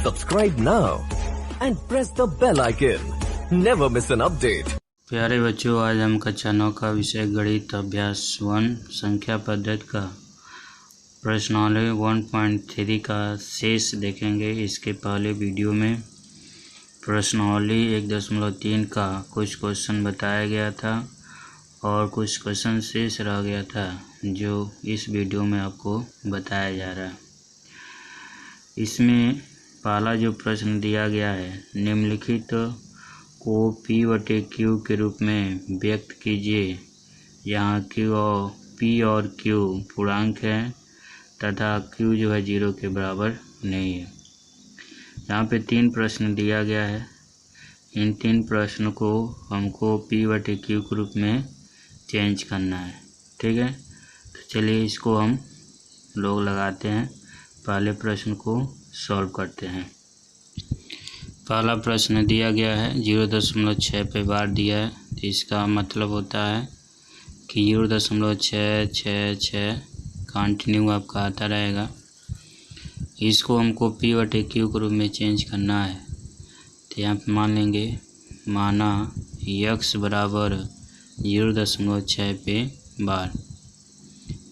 Subscribe now and press the bell icon. Never miss an update. प्यारे बच्चों, आज हम कक्षा 9 का विषय गणित अभ्यास 1 संख्या पद्धति का प्रश्नावली 1.3 का शेष देखेंगे। इसके पहले वीडियो में प्रश्नावली 1.3 का कुछ क्वेश्चन बताया गया था और कुछ क्वेश्चन शेष रह गया था जो इस वीडियो में आपको बताया जा रहा है। इसमें पहला जो प्रश्न दिया गया है, निम्नलिखित को P/Q के रूप में व्यक्त कीजिए, यहाँ P और Q पूर्णांक है तथा Q जो है 0 के बराबर नहीं है। यहाँ पे 3 प्रश्न दिया गया है। इन 3 प्रश्न को हमको P/Q के रूप में चेंज करना है। ठीक है, तो चलिए इसको हम लोग लगाते हैं। पहले प्रश्न को सॉल्व करते हैं। पहला प्रश्न दिया गया है 0.6 पे बार दिया है, तो इसका मतलब होता है कि 0.666 कंटिन्यू आपका आता रहेगा। इसको हमको P/Q के रूप में चेंज करना है, तो यहाँ पे मान लेंगे, माना x बराबर 0.6 पे बार,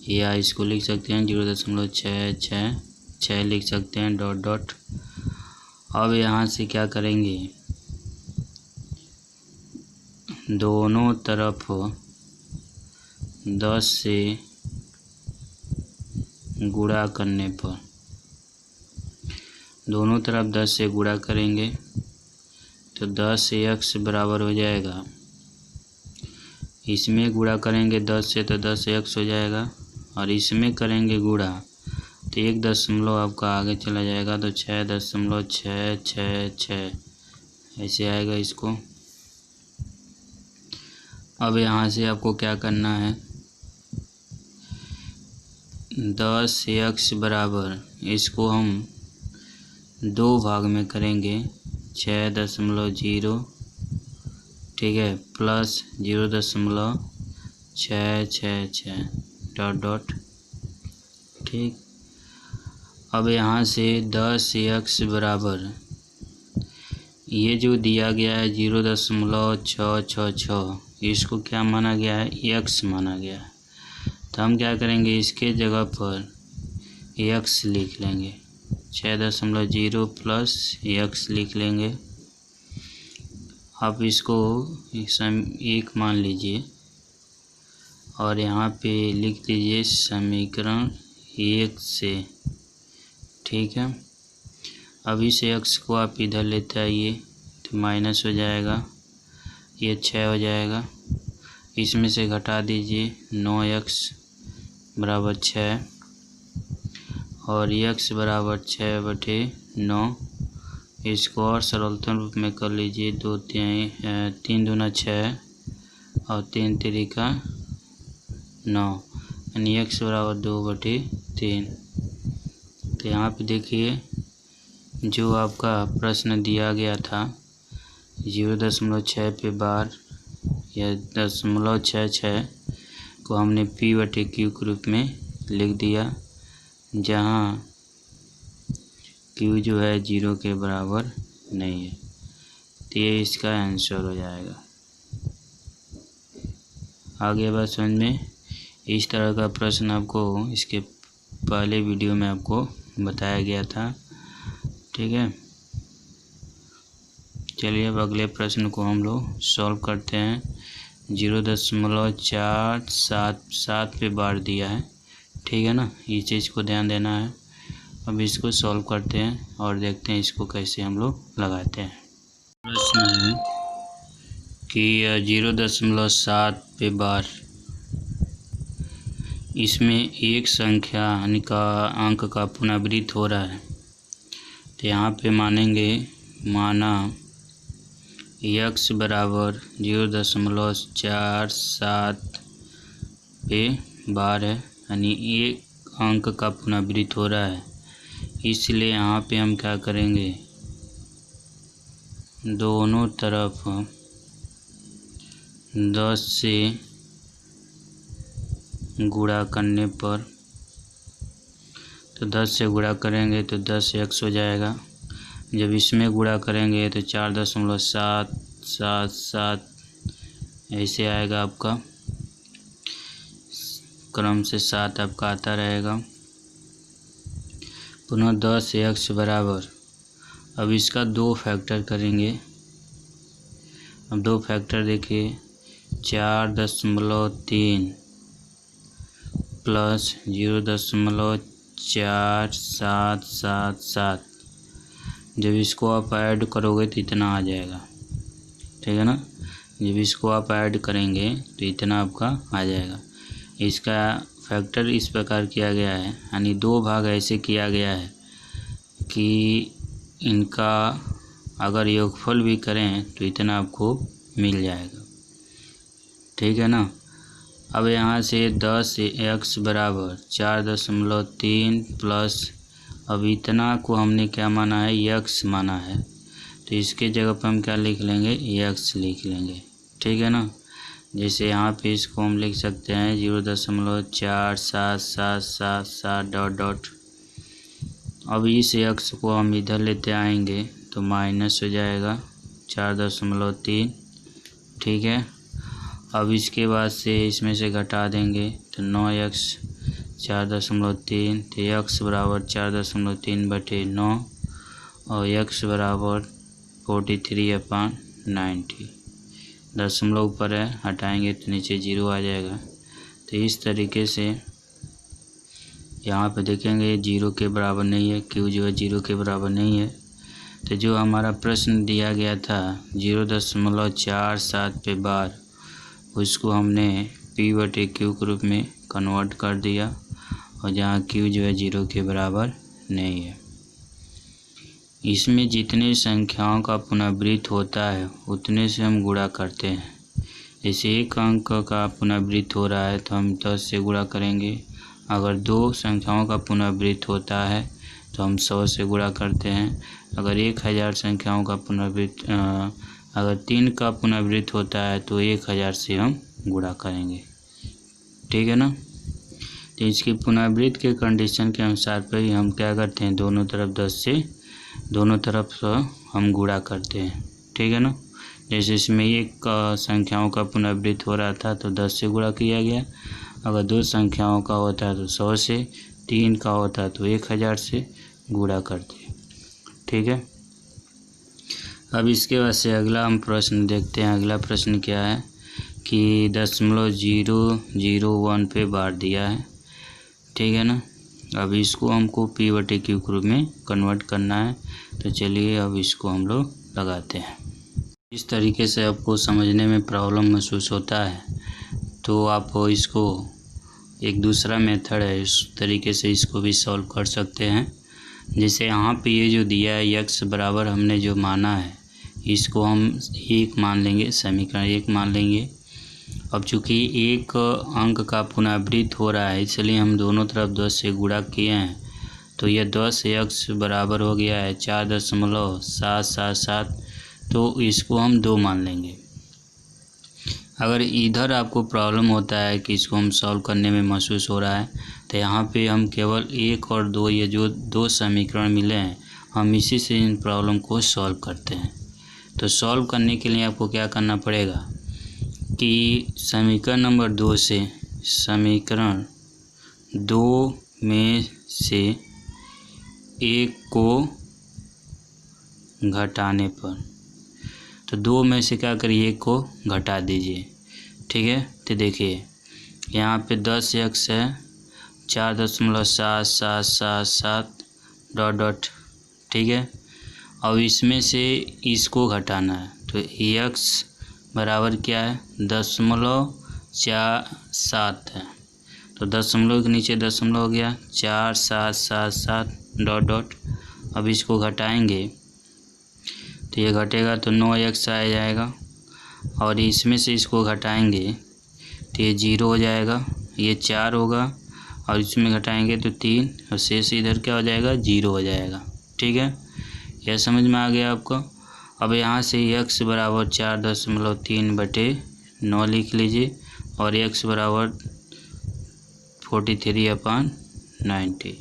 या इसको लिख सकते हैं 0.666 लिख सकते हैं डॉट डॉट। अब यहाँ से क्या करेंगे, दोनों तरफ 10 से गुणा करने पर, दोनों तरफ 10 से गुणा करेंगे तो 10x बराबर हो जाएगा। इसमें गुणा करेंगे 10 से तो 10x हो जाएगा, और इसमें करेंगे गुणा तो 1 दशमलव आपका आगे चला जाएगा, तो 6.666 ऐसे आएगा इसको। अब यहाँ से आपको क्या करना है, 10x बराबर, इसको हम 2 भाग में करेंगे, 6.0, ठीक है, प्लस 0.666 डॉट डॉट। ठीक, अब यहाँ से 10x बराबर, ये जो दिया गया है 0.666, इसको क्या माना गया है, x माना गया है। तो हम क्या करेंगे, इसके जगह पर x लिख लेंगे, 6.0 प्लस x लिख लेंगे। आप इसको 1 मान लीजिए और यहाँ पे लिख दीजिए समीकरण 1 से। ठीक है, अब इस x को आप इधर लेते आइए तो माइनस हो जाएगा, ये 6 हो जाएगा। इसमें से घटा दीजिए 9x बराबर 6 और x बराबर 6/9। इसको और सरलतम रूप में कर लीजिए, 3 दूना 6 और 3 तिरिका 9, यानी x बराबर 2/3। तो यहाँ पे देखिए, जो आपका प्रश्न दिया गया था 0.6 पे बार या 0.66 को हमने P/Q के रूप में लिख दिया, जहाँ Q जो है 0 के बराबर नहीं है। तो ये इसका आंसर हो जाएगा। आगे बात समझ में, इस तरह का प्रश्न आपको इसके पहले वीडियो में आपको बताया गया था। ठीक है, चलिए अब अगले प्रश्न को हम लोग सॉल्व करते हैं। 0.477 पे बार दिया है, ठीक है ना, ये चीज़ को ध्यान देना है। अब इसको सॉल्व करते हैं और देखते हैं इसको कैसे हम लोग लगाते हैं। प्रश्न है कि 0.7 पे बार, इसमें एक संख्या यानी का अंक का पुनरावृत्ति हो रहा है। तो यहाँ पे माना x बराबर 0.47 पे बार है, यानी एक अंक का पुनरावृत्ति हो रहा है। इसलिए यहाँ पे हम क्या करेंगे, दोनों तरफ 10 से गुणा करने पर, तो 10 से गुणा करेंगे तो 10x हो जाएगा। जब इसमें गुणा करेंगे तो 4.777 ऐसे आएगा आपका, क्रम से 7 आपका आता रहेगा। पुनः 10x बराबर, अब इसका 2 फैक्टर करेंगे। अब 2 फैक्टर देखिए, 4.3 प्लस 0.4777। जब इसको आप ऐड करोगे तो इतना आ जाएगा, ठीक है ना। जब इसको आप ऐड करेंगे तो इतना आपका आ जाएगा। इसका फैक्टर इस प्रकार किया गया है, यानी 2 भाग ऐसे किया गया है कि इनका अगर योगफल भी करें तो इतना आपको मिल जाएगा, ठीक है ना। अब यहाँ से 10x बराबर 4.3 प्लस, अब इतना को हमने क्या माना है, x माना है, तो इसके जगह पर हम क्या लिख लेंगे, x लिख लेंगे, ठीक है ना। जैसे यहाँ पे इसको हम लिख सकते हैं 0.4777 डॉट डॉट। अब इस x को हम इधर लेते आएंगे तो माइनस हो जाएगा 4.3, ठीक है। अब इसके बाद से इसमें से घटा देंगे तो 9x 4.3, तो x बराबर 4.3/9 और x बराबर 43/90। दशमलव ऊपर है, हटाएंगे तो नीचे 0 आ जाएगा। तो इस तरीके से यहाँ पे देखेंगे 0 के बराबर नहीं है, q जो है 0 के बराबर नहीं है। तो जो हमारा प्रश्न दिया गया था 0.47 पे बार, उसको हमने p/q के रूप में कन्वर्ट कर दिया, और जहाँ q जो है 0 के बराबर नहीं है। इसमें जितने संख्याओं का पुनरावृत्त होता है उतने से हम गुणा करते हैं। जैसे एक अंक का पुनरावृत्त हो रहा है तो हम 10 से गुणा करेंगे। अगर 2 संख्याओं का पुनरावृत्त होता है तो हम 100 से गुणा करते हैं। अगर 1000 संख्याओं का पुनरावृत्त, अगर 3 का पुनरावृत्त होता है तो 1000 से हम गुणा करेंगे, ठीक है ना। तो इसकी पुनरावृत्त के कंडीशन के अनुसार पर ही हम क्या करते हैं, दोनों तरफ 10 से दोनों तरफ हम गुणा करते हैं, ठीक है ना। जैसे इसमें 1 संख्याओं का पुनरावृत्त हो रहा था तो 10 से गुणा किया गया। अगर 2 संख्याओं का होता है तो 100 से, 3 का होता है तो 1000 से गुणा करते हैं, ठीक है। अब इसके बाद से अगला हम प्रश्न देखते हैं। अगला प्रश्न क्या है कि 0.001 पे बार दिया है, ठीक है ना। अब इसको हमको p/q के रूप में कन्वर्ट करना है। तो चलिए अब इसको हम लोग लगाते हैं। इस तरीके से आपको समझने में प्रॉब्लम महसूस होता है तो आप इसको, एक दूसरा मेथड है, इस तरीके से इसको भी सॉल्व कर सकते हैं। जैसे यहाँ पे ये जो दिया है x बराबर हमने जो माना है, इसको हम 1 मान लेंगे, समीकरण 1 मान लेंगे। अब चूँकि एक अंक का पुनरावृत्त हो रहा है इसलिए हम दोनों तरफ 10 से गुणा किए हैं, तो यह 10x बराबर हो गया है 4.777, तो इसको हम 2 मान लेंगे। अगर इधर आपको प्रॉब्लम होता है कि इसको हम सॉल्व करने में महसूस हो रहा है तो यहाँ पे हम केवल 1 और 2, ये जो 2 समीकरण मिले हैं, हम इसी से इन प्रॉब्लम को सॉल्व करते हैं। तो सॉल्व करने के लिए आपको क्या करना पड़ेगा कि समीकरण नंबर 2 से, समीकरण 2 में से 1 को घटाने पर, तो 2 में से क्या करिए, 1 को घटा दीजिए, ठीक है। तो देखिए यहाँ पे 10x है, 4.777 डॉट डॉट, ठीक है। अब इसमें से इसको घटाना है तो x बराबर क्या है, 0.47 है, तो दशमलव के नीचे दशमलव हो गया, 4777 डॉट डॉट। अब इसको घटाएंगे तो ये घटेगा तो 9x आ जाएगा, और इसमें से इसको घटाएंगे तो ये 0 हो जाएगा, ये 4 होगा, और इसमें घटाएंगे तो 3, और शेष इधर क्या हो जाएगा, 0 हो जाएगा, ठीक है। यह समझ में आ गया आपको। अब यहाँ से x बराबर 4.3/9 लिख लीजिए, और x बराबर 43/90।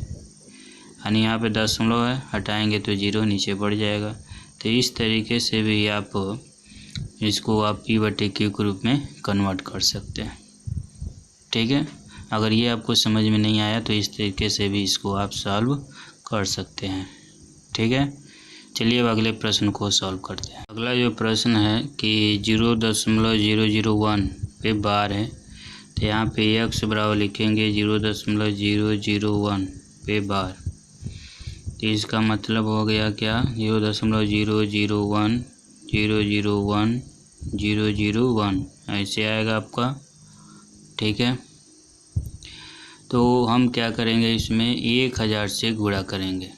यानी यहाँ पे दशमलव है, हटाएंगे तो 0 नीचे बढ़ जाएगा। तो इस तरीके से भी आप इसको आप P/Q के रूप में कन्वर्ट कर सकते हैं। ठीक है, अगर ये आपको समझ में नहीं आया तो इस तरीके से भी इसको आप सॉल्व कर सकते हैं। ठीक है, चलिए अब अगले प्रश्न को सॉल्व करते हैं। अगला जो प्रश्न है कि 0.001 पे बार है, तो यहाँ पे x बराबर लिखेंगे 0.001 पे बार। तो इसका मतलब हो गया क्या, 0.001 ऐसे आएगा आपका। ठीक है, तो हम क्या करेंगे, इसमें 1000 से गुणा करेंगे,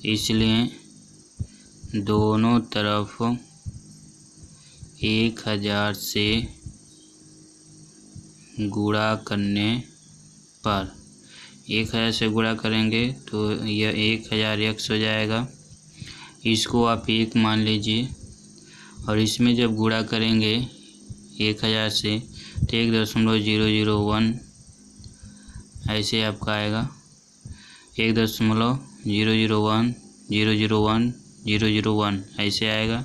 इसलिए दोनों तरफ 1000 से गुणा करने पर 1000 से गुणा करेंगे तो यह 1000x हो जाएगा। इसको आप 1 मान लीजिए, और इसमें जब गुणा करेंगे 1000 से तो 1.001 ऐसे आपका आएगा, 1.001 ऐसे आएगा।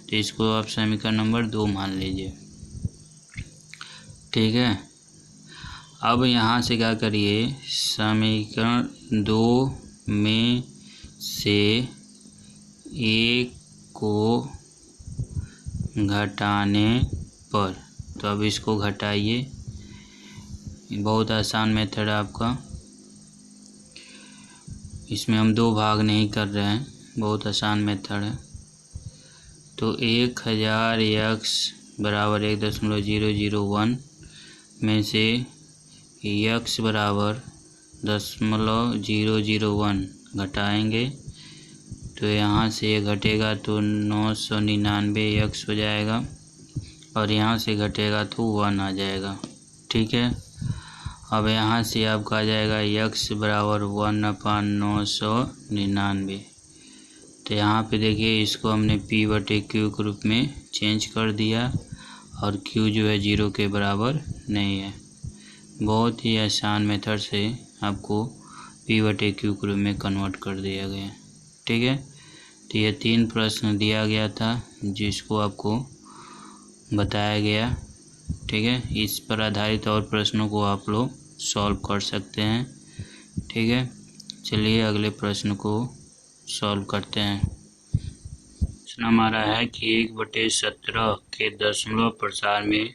तो इसको आप समीकरण नंबर 2 मान लीजिए। ठीक है, अब यहाँ से क्या करिए, समीकरण 2 में से 1 को घटाने पर, तो अब इसको घटाइए, बहुत आसान मेथड है आपका। इसमें हम 2 भाग नहीं कर रहे हैं, बहुत आसान मेथड है। तो 1000x बराबर 1.001 में से x बराबर 0.001 घटाएंगे, तो यहाँ से ये घटेगा तो 999x हो जाएगा, और यहाँ से घटेगा तो 1 आ जाएगा। ठीक है, अब यहाँ से आपका आ जाएगा x बराबर 1/999। तो यहाँ पे देखिए, इसको हमने P/Q के रूप में चेंज कर दिया, और Q जो है 0 के बराबर नहीं है। बहुत ही आसान मेथड से आपको P/Q के रूप में कन्वर्ट कर दिया गया। ठीक है, तो ये 3 प्रश्न दिया गया था जिसको आपको बताया गया। ठीक है, इस पर आधारित और प्रश्नों को आप लोग सॉल्व कर सकते हैं। ठीक है, चलिए अगले प्रश्न को सॉल्व करते हैं। प्रश्न हमारा है कि 1/17 के दशमलव प्रसार में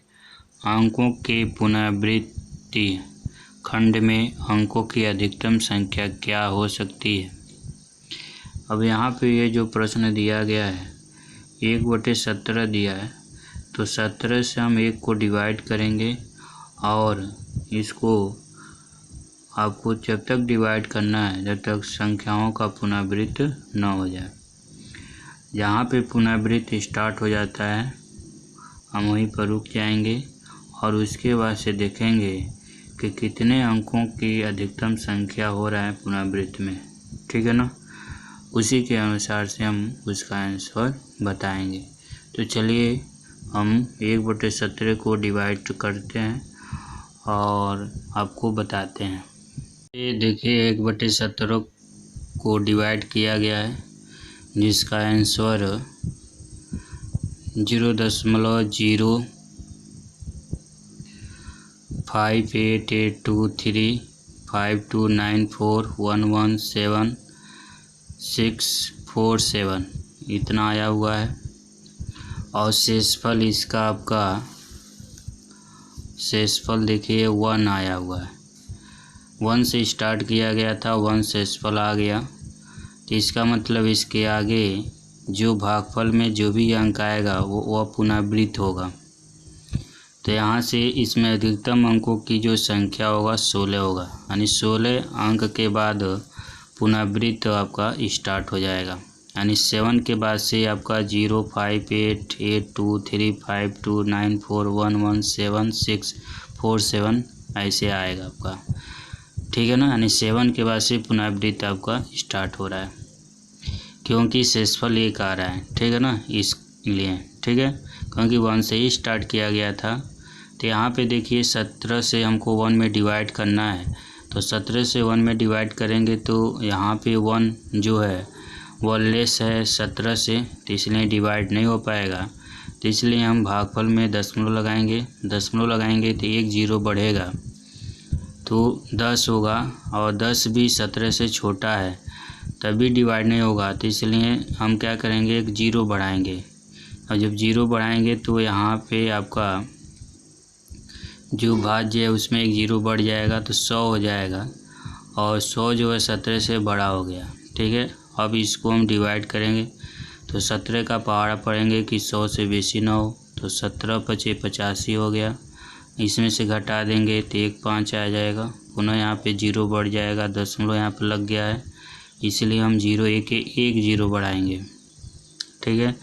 अंकों के पुनरावृत्ति खंड में अंकों की अधिकतम संख्या क्या हो सकती है। अब यहाँ पे ये जो प्रश्न दिया गया है, 1/17 दिया है, तो 17 से हम 1 को डिवाइड करेंगे, और इसको आपको जब तक डिवाइड करना है जब तक संख्याओं का पुनरावृत्त न हो जाए। जहाँ पे पुनरावृत्त स्टार्ट हो जाता है हम वहीं पर रुक जाएंगे, और उसके बाद से देखेंगे कि कितने अंकों की अधिकतम संख्या हो रहा है पुनरावृत्त में। ठीक है ना, उसी के अनुसार से हम उसका आंसर बताएंगे। तो चलिए हम 1/17 को डिवाइड करते हैं और आपको बताते हैं। ये देखिए 1/17 को डिवाइड किया गया है, जिसका आंसर 0.5882335294117647 इतना आया हुआ है। और शेषफल इसका आपका शेषफल देखिए 1 आया हुआ है। 1 से स्टार्ट किया गया था, 1 शेषफल आ गया, तो इसका मतलब इसके आगे जो भागफल में जो भी अंक आएगा वो पुनरावृत्त होगा। तो यहाँ से इसमें अधिकतम अंकों की जो संख्या होगा 16 होगा, यानी 16 अंक के बाद पुनरावृत्त आपका स्टार्ट हो जाएगा। यानी 7 के बाद से आपका 058823254117647 ऐसे आएगा आपका। ठीक है ना, यानी 7 के बाद से पुनरावृत्त आपका स्टार्ट हो रहा है, क्योंकि शेषफल 1 आ रहा है। ठीक है ना, इसलिए ठीक है, क्योंकि 1 से ही स्टार्ट किया गया था। तो यहाँ पे देखिए 17 से हमको 1 में डिवाइड करना है, तो 17 से 1 में डिवाइड करेंगे तो यहाँ पे 1 जो है वो लेस है 17 से, तो इसलिए डिवाइड नहीं हो पाएगा। तो इसलिए हम भागफल में दशमलव लगाएंगे। दशमलव लगाएंगे तो एक जीरो बढ़ेगा तो 10 होगा, और 10 भी 17 से छोटा है तभी डिवाइड नहीं होगा। तो इसलिए हम क्या करेंगे, एक जीरो बढ़ाएंगे। और जब जीरो बढ़ाएंगे तो यहाँ पे आपका जो भाज्य है उसमें एक जीरो बढ़ जाएगा तो 100 हो जाएगा, और 100 जो है 17 से बड़ा हो गया। ठीक है, अब इसको हम डिवाइड करेंगे तो 17 का पहाड़ा पड़ेंगे कि 100 से बेसी ना हो, तो 17 पचे 85 हो गया। इसमें से घटा देंगे तो 1 5 आ जाएगा, पुनः यहाँ पे जीरो बढ़ जाएगा, दशमलव यहाँ पे लग गया है, इसलिए हम जीरो एक जीरो बढ़ाएंगे। ठीक है,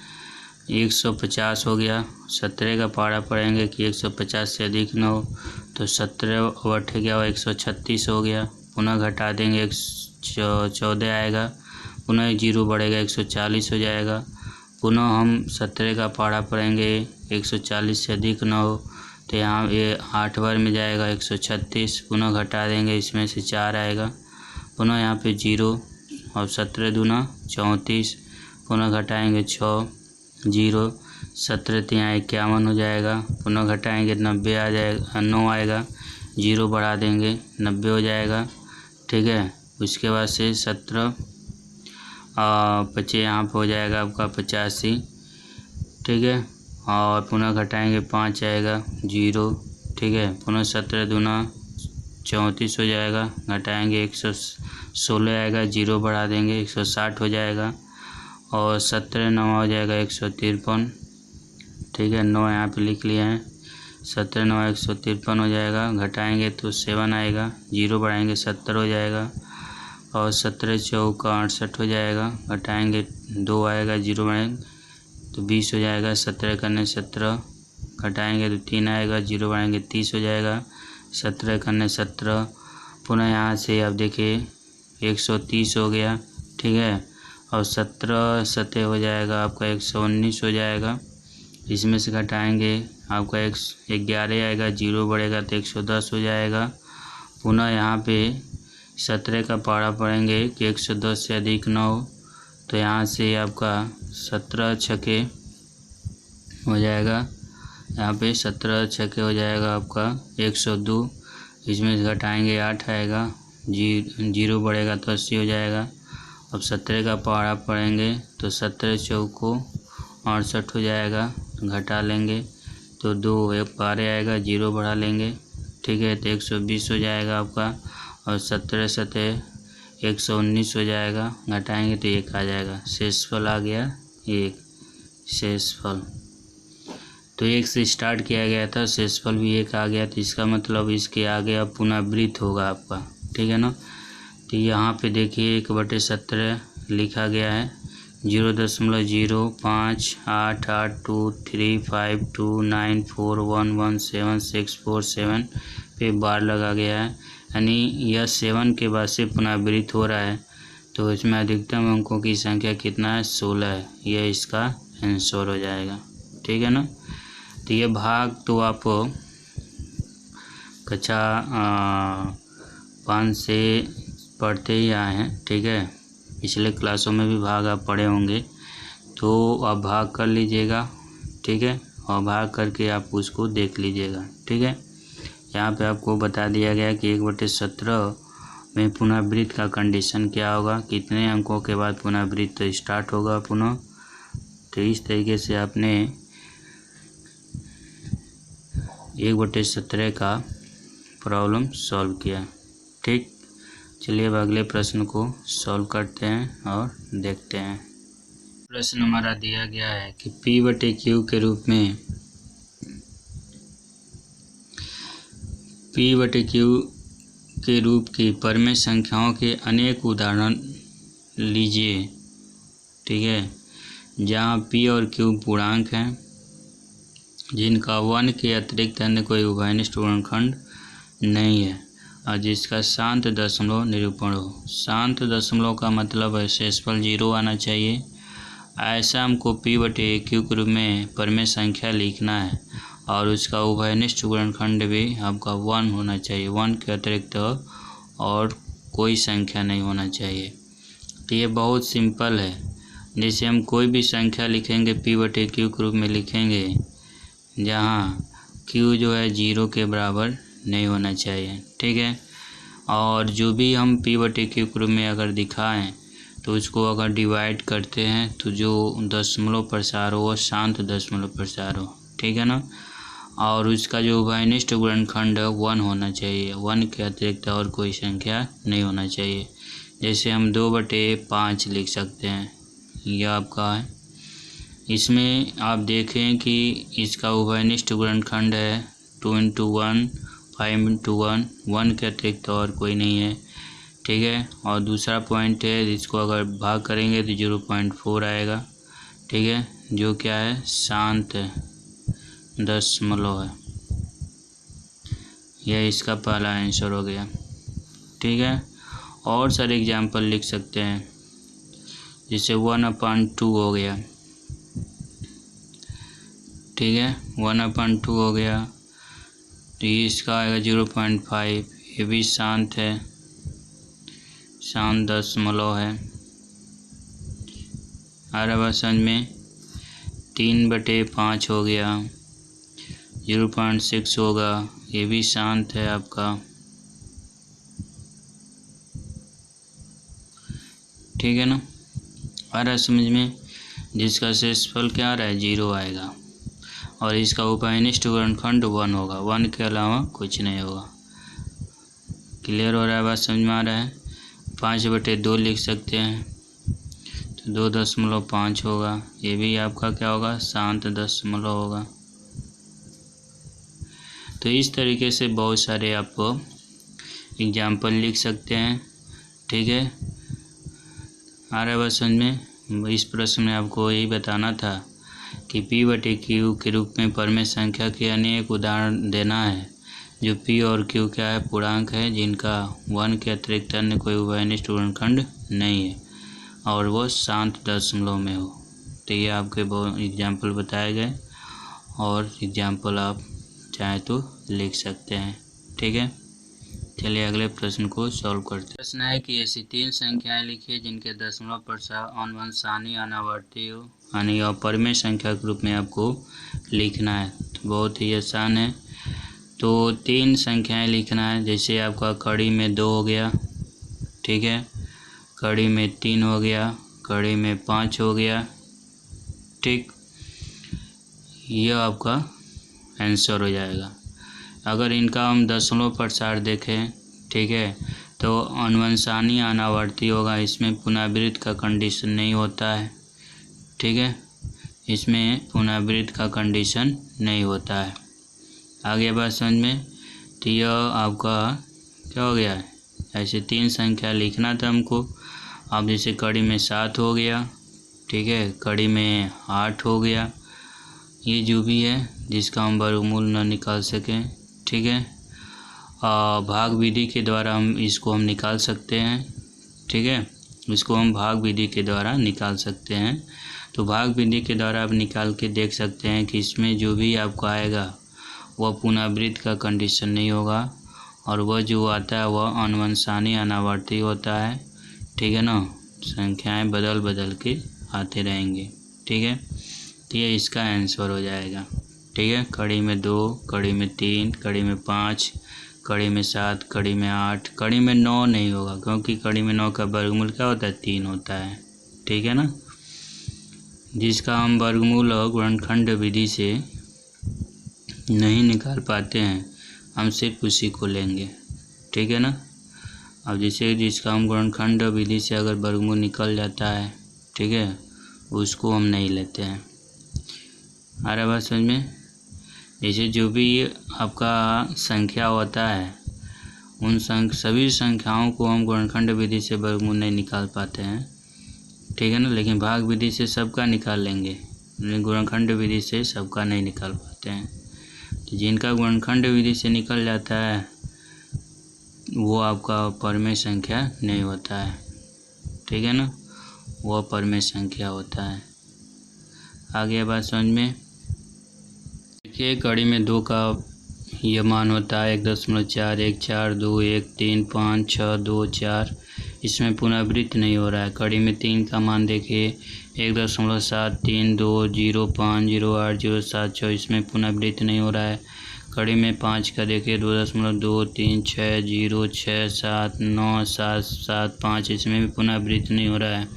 150 हो गया। 17 का पहाड़ा पड़ेंगे कि 150 से अधिक ना हो, तो 17 बढ़ गया 136 हो गया, पुनः घटा देंगे 14 आएगा, पुनः जीरो बढ़ेगा 140 हो जाएगा। पुनः हम 17 का पहाड़ा पड़ेंगे 140 से अधिक ना हो, तो यहाँ ये 8 बार में जाएगा 136, पुनः घटा देंगे, इसमें से 4 आएगा, पुनः यहाँ पे जीरो, और 17 दूना 34, पुनः घटाएंगे 6 जीरो, 17 यहाँ 51 हो जाएगा, पुनः घटाएंगे 90 आ जाएगा, 9 आएगा, जीरो बढ़ा देंगे 90 हो जाएगा। ठीक है, उसके बाद से 17 पचे यहाँ पे हो जाएगा आपका 85। ठीक है, और पुनः घटाएंगे 5 आएगा जीरो। ठीक है, पुनः 17 दूना 34 हो जाएगा, घटाएंगे 116 आएगा, जीरो बढ़ा देंगे 160 हो जाएगा, और 17 9 हो जाएगा 153। ठीक है, 9 यहाँ पे लिख लिए हैं, 17 9 153 हो जाएगा, घटाएंगे तो 7 आएगा, जीरो बढ़ाएंगे 70 हो जाएगा, और 17 चौका 68 हो जाएगा, घटाएंगे 2 आएगा, जीरो बढ़ाएंगे तो 20 हो जाएगा, 17 करने 17, घटाएंगे तो 3 आएगा, जीरो बढ़ाएंगे 30 हो जाएगा, 17 करने 17, पुनः यहाँ से आप देखिए 130 हो गया। ठीक है, और 17 सतह हो जाएगा आपका 119 हो जाएगा, इसमें से घटाएंगे आपका 11 आएगा, जीरो बढ़ेगा तो 110 हो जाएगा। पुनः यहाँ पे 17 का पहाड़ा पड़ेंगे कि 110 से अधिक ना हो, तो यहाँ से आपका 17 छके हो जाएगा, यहाँ पे 17 छके हो जाएगा आपका 102, इसमें से घटाएंगे 8 आएगा, जीरो बढ़ेगा तो 80 हो जाएगा। अब 17 का पहाड़ा पड़ेंगे तो 17 चौको 68 हो जाएगा, घटा लेंगे तो 2 12 आएगा, जीरो बढ़ा लेंगे। ठीक है, तो 120 हो जाएगा आपका, और 17 सतह 119 हो जाएगा, घटाएंगे तो 1 आ जाएगा, शेषफल आ गया 1। शेषफल तो 1 से स्टार्ट किया गया था, शेषफल भी 1 आ गया, तो इसका मतलब इसके आगे अब पुनरावृत्त होगा आपका। ठीक है ना, तो यहाँ पे देखिए 1/17 लिखा गया है, 0.08823529411767 पे बार लगा गया है, यानी यह 7 के बाद से पुनरावृत्त हो रहा है, तो इसमें अधिकतम अंकों की संख्या कितना है, 16 है, यह इसका आंसर हो जाएगा। ठीक है ना, तो ये भाग तो आप कक्षा 5 से पढ़ते ही आए हैं। ठीक है, पिछले क्लासों में भी भाग आप पढ़े होंगे, तो आप भाग कर लीजिएगा। ठीक है, और भाग करके आप उसको देख लीजिएगा। ठीक है, यहाँ पे आपको बता दिया गया कि 1/17 में पुनरावृत्त का कंडीशन क्या होगा, कितने अंकों के बाद पुनरावृत्त स्टार्ट होगा पुनः। तो इस तरीके से आपने 1/17 का प्रॉब्लम सॉल्व किया। ठीक, चलिए अब अगले प्रश्न को सॉल्व करते हैं और देखते हैं। प्रश्न हमारा दिया गया है कि P/Q के रूप में P/Q के रूप की परमेय संख्याओं के अनेक उदाहरण लीजिए। ठीक है, जहाँ P और Q पूर्णांक हैं, जिनका 1 के अतिरिक्त अन्य कोई उभयनिष्ठ गुणनखंड नहीं है, और जिसका शांत दशमलव निरूपण हो। शांत दशमलव का मतलब है शेषफल 0 आना चाहिए। ऐसा हमको P/Q के रूप में परमेय संख्या लिखना है, और उसका उभयनिष्ठ गुणनखंड भी आपका 1 होना चाहिए, 1 के अतिरिक्त और कोई संख्या नहीं होना चाहिए। तो ये बहुत सिंपल है। जैसे हम कोई भी संख्या लिखेंगे P/Q के रूप में लिखेंगे, जहाँ Q जो है 0 के बराबर नहीं होना चाहिए, ठीक है। और जो भी हम P/Q के रूप में अगर दिखाएं तो उसको अगर डिवाइड करते हैं तो जो दशमलव प्रसार हो वो शांत दशमलव प्रसार हो, ठीक है ना। और उसका जो उभयनिष्ठ गुणनखंड है 1 होना चाहिए, 1 के अतिरिक्त और कोई संख्या नहीं होना चाहिए। जैसे हम 2/5 लिख सकते हैं, यह आपका है। इसमें आप देखें कि इसका उभयनिष्ठ गुणनखंड है 2 × 1, 5 × 1, 1 के अतिरिक्त और कोई नहीं है, ठीक है। और दूसरा पॉइंट है, जिसको अगर भाग करेंगे तो 0.4 आएगा, ठीक है, जो क्या है शांत दशमलव है। यह इसका पहला आंसर हो गया, ठीक है। और सारे एग्जाम्पल लिख सकते हैं, जैसे 1/2 हो गया, ठीक है, 1/2 हो गया। तो ये इसका आएगा 0.5, ये भी शांत है, शांत दशमलव है। आ रहा बात समझ में। 3/5 हो गया, 0.6 होगा, ये भी शांत है आपका, ठीक है ना। आ रहा समझ में। जिसका शेषफल क्या आ रहा है 0 आएगा, और इसका उभयनिष्ठ गुणनखंड 1 होगा, 1 के अलावा कुछ नहीं होगा। क्लियर हो रहा है, बात समझ में आ रहा है। 5/2 लिख सकते हैं, तो 2.5 होगा, ये भी आपका क्या होगा शांत दशमलव होगा। तो इस तरीके से बहुत सारे आप एग्जाम्पल लिख सकते हैं, ठीक है। आ रहा है बात समझ में। इस प्रश्न में आपको यही बताना था कि P/Q के रूप में परमेय संख्या के अनेक उदाहरण देना है, जो P और Q क्या है पूर्णांक है, जिनका 1 के अतिरिक्त अन्य कोई उभयनिष्ठ गुणनखंड नहीं है और वो शांत दशमलव में हो। तो ये आपके एग्जाम्पल बताए गए, और एग्जाम्पल आप चाहे तो लिख सकते हैं, ठीक है। चलिए अगले प्रश्न को सॉल्व करते हैं। प्रश्न है कि ऐसी 3 संख्याएं लिखिए जिनके दशमलव प्रसार अनुवंशानी अनावर्ती हो, यानी अपरिमेय संख्या के रूप में आपको लिखना है। तो बहुत ही आसान है। तो 3 संख्याएं लिखना है, जैसे आपका कड़ी में 2 हो गया, ठीक है, कड़ी में 3 हो गया, कड़ी में 5 हो गया, ठीक। यह आपका आंसर हो जाएगा। अगर इनका हम दशमलव प्रसार देखें, ठीक है, तो अनुवंशानी अनावर्ती होगा, इसमें पुनरावृत्त का कंडीशन नहीं होता है, ठीक है, इसमें पुनरावृत्त का कंडीशन नहीं होता है। आगे बात समझ में। तो यह आपका क्या हो गया है, ऐसे 3 संख्या लिखना था हमको। अब जैसे कड़ी में 7 हो गया, ठीक है, कड़ी में 8 हो गया, ये जो भी है जिसका हम वर्गमूल न निकाल सकें, ठीक है, भाग विधि के द्वारा हम निकाल सकते हैं, ठीक है, इसको हम भाग विधि के द्वारा निकाल सकते हैं। तो भाग विधि के द्वारा आप निकाल के देख सकते हैं कि इसमें जो भी आपको आएगा वह पुनरावृत्त का कंडीशन नहीं होगा, और वह जो आता है वह अनुवंशानी अनावर्ती होता है, ठीक है ना। संख्याएं बदल बदल के आते रहेंगे, ठीक है। तो ये इसका आंसर हो जाएगा, ठीक है। कड़ी में 2, कड़ी में 3, कड़ी में 5, कड़ी में 7, कड़ी में 8, कड़ी में 9 नहीं होगा, क्योंकि कड़ी में 9 का वर्गमूल क्या होता है 3 होता है, ठीक है ना। जिसका हम वर्गमूल और गुणनखंड विधि से नहीं निकाल पाते हैं, हम सिर्फ उसी को लेंगे, ठीक है ना। अब जैसे जिसका हम गुणनखंड विधि से अगर वर्गमूल निकल जाता है, ठीक है, उसको हम नहीं लेते हैं। आ रहा बात समझ में। जैसे जो भी आपका संख्या होता है, उन सभी संख्याओं को हम गुणनखंड विधि से वर्गमूल नहीं निकाल पाते हैं, ठीक है ना, लेकिन भाग विधि से सबका निकाल लेंगे, लेकिन गुणनखंड विधि से सबका नहीं निकाल पाते हैं। तो जिनका गुणनखंड विधि से निकल जाता है वो आपका परमेय संख्या नहीं होता है, ठीक है ना, वह परमेय संख्या होता है। आगे बात समझ में। देखिए कड़ी में 2 का यह मान होता है 1.4142135624। इसमें पुनरावृत्ति नहीं हो रहा है। कड़ी में 3 का मान देखिए 1.7320508070। इसमें पुनरावृत्ति नहीं हो रहा है। कड़ी में 5 का देखिए 2.2360679775। इसमें भी पुनरावृत्ति नहीं हो रहा है।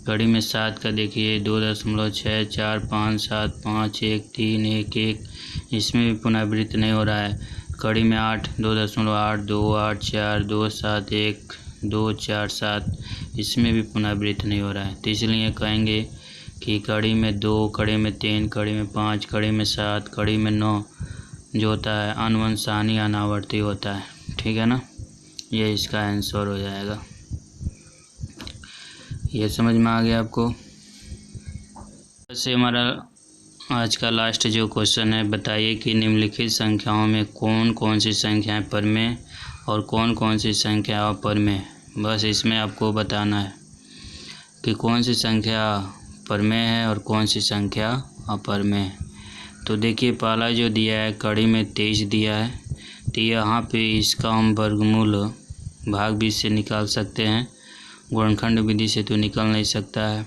कड़ी में 7 का देखिए 2.6457513111। इसमें भी पुनरावृत्ति नहीं हो रहा है। कड़ी में 8 2.8284271247। इसमें भी पुनरावृत्ति नहीं हो रहा है। तो इसलिए कहेंगे कि कड़ी में 2, कड़ी में 3, कड़ी में 5, कड़ी में 7, कड़ी में 9 जो होता है अनुवंशानी अनावर्ती होता है। ठीक है ना, ये इसका आंसर हो जाएगा। ये समझ में आ गया आपको। वैसे हमारा आज का लास्ट जो क्वेश्चन है, बताइए कि निम्नलिखित संख्याओं में कौन कौन सी संख्याएं परमेय और कौन कौन सी संख्या अपरमेय। बस इसमें आपको बताना है कि कौन सी संख्या परमेय है और कौन सी संख्या अपरमेय है। तो देखिए पहला जो दिया है कड़ी में 23 दिया है, तो यहाँ पे इसका हम वर्गमूल भाग 20 से निकाल सकते हैं। गुणनखंड विधि से तो निकल नहीं सकता है,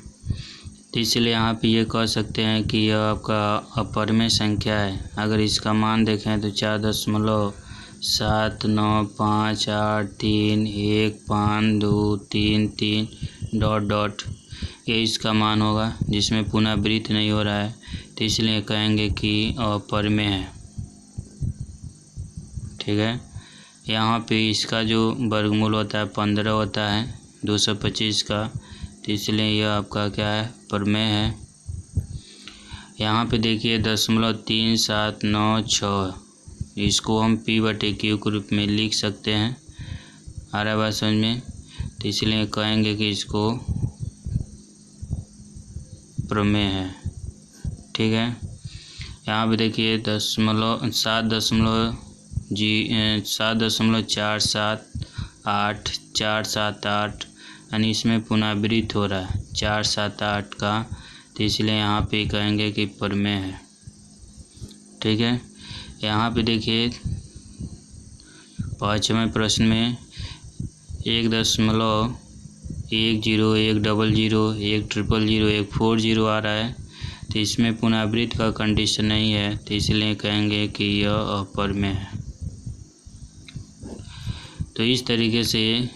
तो इसलिए यहाँ पे ये कह सकते हैं कि यह आपका अपरमेय संख्या है। अगर इसका मान देखें तो 4.7958315233 ... ये इसका मान होगा, जिसमें पुनरावृत्ति नहीं हो रहा है, तो इसलिए कहेंगे कि अपरमेय है। ठीक है, यहाँ पे इसका जो वर्गमूल होता है 15 होता है 225 का, तो इसलिए यह आपका क्या है, परमेय है। यहाँ पे देखिए 0.3796, इसको हम P/Q के रूप में लिख सकते हैं। आ रहा है बात समझ में, तो इसलिए कहेंगे कि इसको प्रमेय है। ठीक है, यहाँ पे देखिए 7.478478 यानी इसमें पुनरावृत्ति हो रहा है 478 का, तो इसलिए यहाँ पे कहेंगे कि परमेय है। ठीक है, यहाँ पे देखिए 5वें प्रश्न में 1.10 100 100 140 आ रहा है, तो इसमें पुनरावृत्ति का कंडीशन नहीं है, तो इसलिए कहेंगे कि यह अपरमेय है। तो इस तरीके से